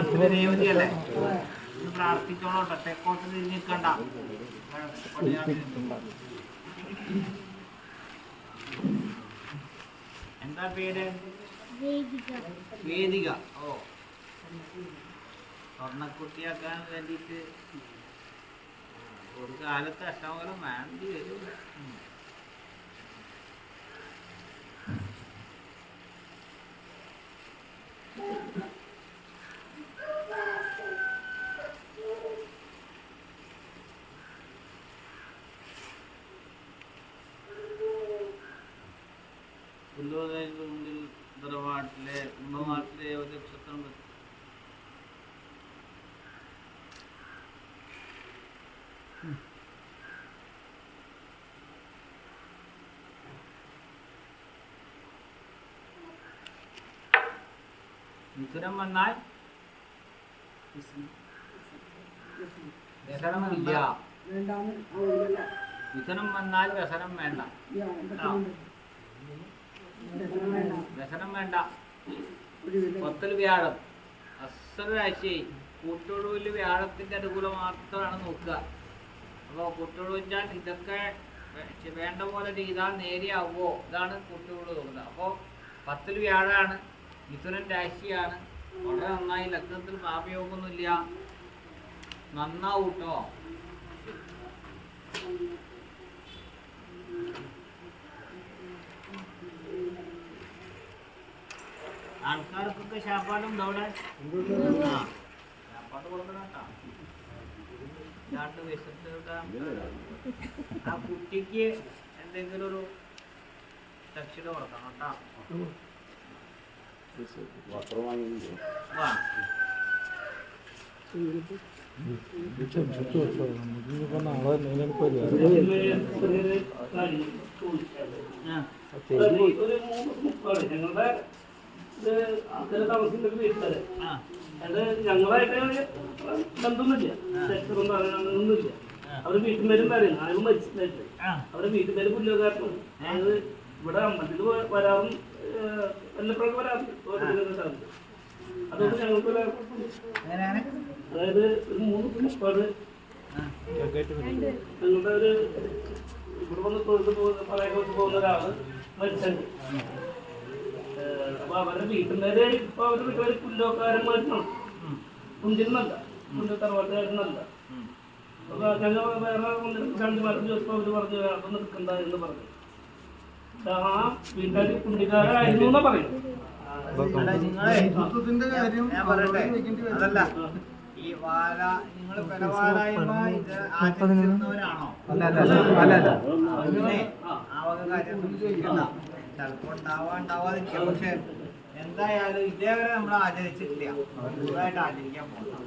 മാസത്തിലെ രേവതിയല്ലേ പ്രാർത്ഥിച്ചോളോട്ടെ. തെക്കോട്ട് തിരിഞ്ഞിക്കണ്ട. എന്താ പേര്? വേദിക. ഓ, സ്വർണ്ണക്കുട്ടിയാക്കാൻ വേണ്ടിയിട്ട് ഒരു കാലത്ത് അഷ്ടമംഗലം വേണ്ടി വരും. മുന്നിൽ തറവാട്ടിലെ കുടുംബനാട്ടിലെ ഒരു നക്ഷത്രം മിഥുനം വന്നാൽ വ്യസനമില്ല. മിഥുനം വന്നാൽ വ്യസനം വേണ്ട. വ്യസനം വേണ്ട. പത്തിൽ വ്യാഴം അസ്വരാശിയായി കൂട്ടുകൊടുവിൽ വ്യാഴത്തിന്റെ അനുകൂലം മാത്രമാണ് നോക്കുക. അപ്പോൾ കൂട്ടുകൊടു വെച്ചാൽ ഇതൊക്കെ വേണ്ട പോലെ ചെയ്താൽ നേരെയാവുമോ, ഇതാണ് കൂട്ടുകൊടു നോക്കുന്നത്. അപ്പോൾ പത്തിൽ വ്യാഴമാണ്, മിഥുനൻ രാശിയാണ്, വളരെ നന്നായി. ലഗ്നത്തിൽ പാപയോഗമൊന്നുമില്ല, നന്നാവും കേട്ടോ. ആൾക്കാർക്കൊക്കെ ശാപ്പാടുണ്ടോ അവിടെ? ശാപ്പാട് കൊടുക്കണം കേട്ടോ. ആ കുട്ടിക്ക് എന്തെങ്കിലും ഒരു ദക്ഷിണ കൊടുക്കണം കേട്ടോ. ഞങ്ങളായിട്ട് ബന്ധമൊന്നുമില്ല, ഒന്നുമില്ല. അവരുടെ വീട്ടുപേരും പറയും ആരും മരിച്ചിട്ടായിട്ട്. അവരുടെ വീട്ടുപേര് പുല്ലുകാരണം. അതായത് ഇവിടെ അമ്പലത്തിൽ വരാറും വല്ലപ്പോഴൊക്കെ വരാറുണ്ട്. അതുകൊണ്ട് ഞങ്ങൾക്ക് അതായത് ഒരു 3 മുപ്പാട് ഞങ്ങളുടെ ഒരു ഇവിടെ വന്ന് തൊഴുത്ത് പോകുന്ന ഒരാള് മരിച്ചുണ്ട്. അപ്പൊ അവരുടെ വീട്ടുപേര് ഇപ്പൊ അവരുടെ വീട്ടുപേര് പുല്ലോക്കാരന്മാരുന്നാണ്. കുഞ്ചിന്നല്ല, പുല്ല് തറവാട്ടുകാരനല്ല. അപ്പൊ ഞങ്ങൾ വേറെ 2 മാസം ദിവസം അവര് പറഞ്ഞു അതൊന്നും എടുക്കണ്ട എന്ന് പറഞ്ഞു. ആ വീട്ടുകാർ പുള്ളിക്കാരായിരുന്നു എന്നാ പറയുന്നത്. ഞാൻ പറയട്ടെ, അതല്ല ഈ വാല നിങ്ങൾ പെരവാലായ്മ ഇത് ആചരിക്കുന്നവരാണോ? ആ വക കാര്യം ചിലപ്പോ ഉണ്ടാവാതിരിക്കാം. പക്ഷെ എന്തായാലും ഇതേവരെ നമ്മൾ ആചരിച്ചിട്ടില്ല, പുതുതായിട്ട് ആചരിക്കാൻ പോകണം.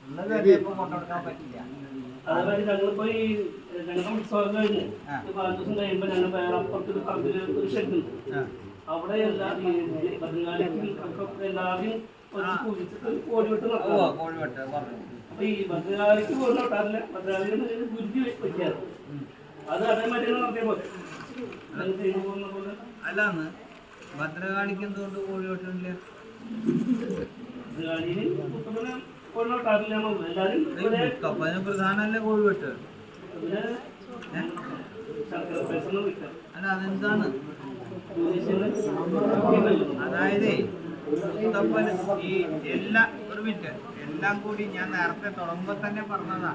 ഉള്ളത് തന്നെ ഇപ്പൊ കൊണ്ടുകൊടുക്കാൻ പറ്റില്ല. അതുപോലെ ഞങ്ങളിപ്പോ ഈ ഞങ്ങളുടെ ഉത്സവം കഴിഞ്ഞ് 4 ദിവസം കഴിയുമ്പോ ഞങ്ങൾ വേറെ അപ്പുറത്തൊരു പറമ്പില് ഒരു ഷെഡുണ്ട്. അവിടെ എല്ലാവരും കോഴിവെട്ട് നടത്താം. അപ്പൊ ഈ ഭദ്രകാളിക്ക് പോലും നോട്ടാറില്ല, ഭദ്രകാളിയുടെ ഗുരുതി വെക്കാറ്. അത് അതേമാതിരി നടത്തിയ പോലെ അല്ലാന്ന് ഭദ്രകാളിക്ക് എന്തുകൊണ്ട് കോഴിവെട്ടില്ല? ഭദ്രകാളിന് കോഴിനോട്ടാറില്ല. എല്ലാവരും പ്രധാനല്ലേ കോഴിവെട്ട്. ശർക്കര പൈസ വിൽക്കാം. അല്ല അതെന്താണ്? അതായത് മുത്തപ്പന് ഈ ഒരു മിനിറ്റ് എല്ലാം കൂടി ഞാൻ നേരത്തെ തുടങ്ങുമ്പോൾ തന്നെ പറഞ്ഞതാ.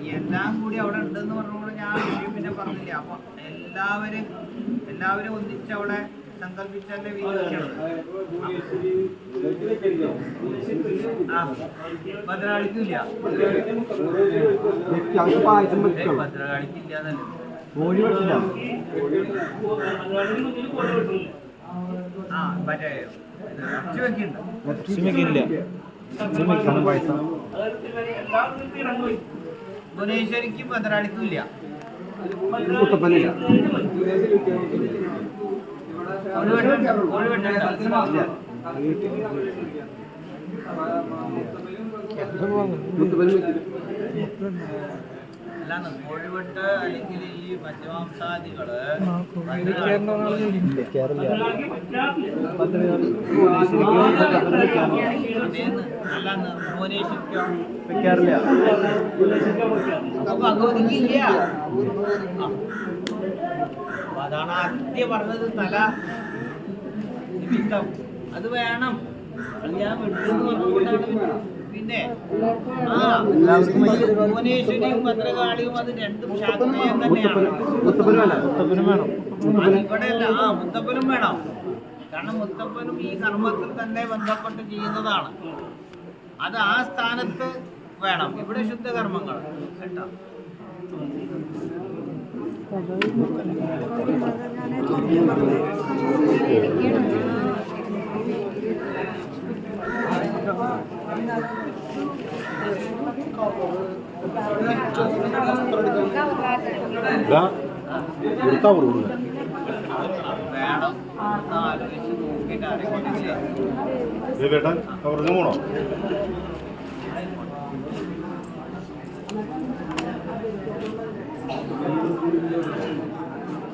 ഈ എല്ലാം കൂടി അവിടെ ഉണ്ടെന്ന് പറഞ്ഞുകൊണ്ട് ഞാൻ വിഷയം പിന്നെ പറഞ്ഞില്ല. അപ്പൊ എല്ലാവരും ഒന്നിച്ച് അവിടെ സങ്കല്പിച്ചല്ലേ വീതിക്കണം. ഭദ്രകാളിക്കില്ല, ഭദ്രകാളിക്കില്ല. ആ മറ്റേ ഇറച്ചി വെക്കുന്നുണ്ട്. ഭുവനേശ്വരിക്കും ഭദ്രകാളിക്കും ഇല്ല. അല്ലാന്ന് കോഴിവെട്ട് അല്ലെങ്കിൽ ഈ പച്ചമാംസാദികള് അല്ലാന്ന് മോനേഷിക്കോ ഭഗവതിക്കില്ല. അതാണ് ആദ്യം പറഞ്ഞത്, തല നിമിത്തം അത് വേണം. അത് ഞാൻ വിട്ടെന്ന് പറഞ്ഞുകൊണ്ടാണ്. പിന്നെ ഭുവനേശ്വരിയും ഭദ്രകാളിയും അത് രണ്ടും ശാക്തേയം തന്നെയാണ്. ഇവിടെയല്ല, മുത്തപ്പനും വേണം. കാരണം മുത്തപ്പനും ഈ കർമ്മത്തിൽ തന്നെ ബന്ധപ്പെട്ട് ചെയ്യുന്നതാണ്. അത് ആ സ്ഥാനത്ത് വേണം. ഇവിടെ ശുദ്ധകർമ്മങ്ങൾ കേട്ടോ. വേണം ആലോചിച്ച് നോക്കിയിട്ട് ആരെങ്കിലും പോണോ?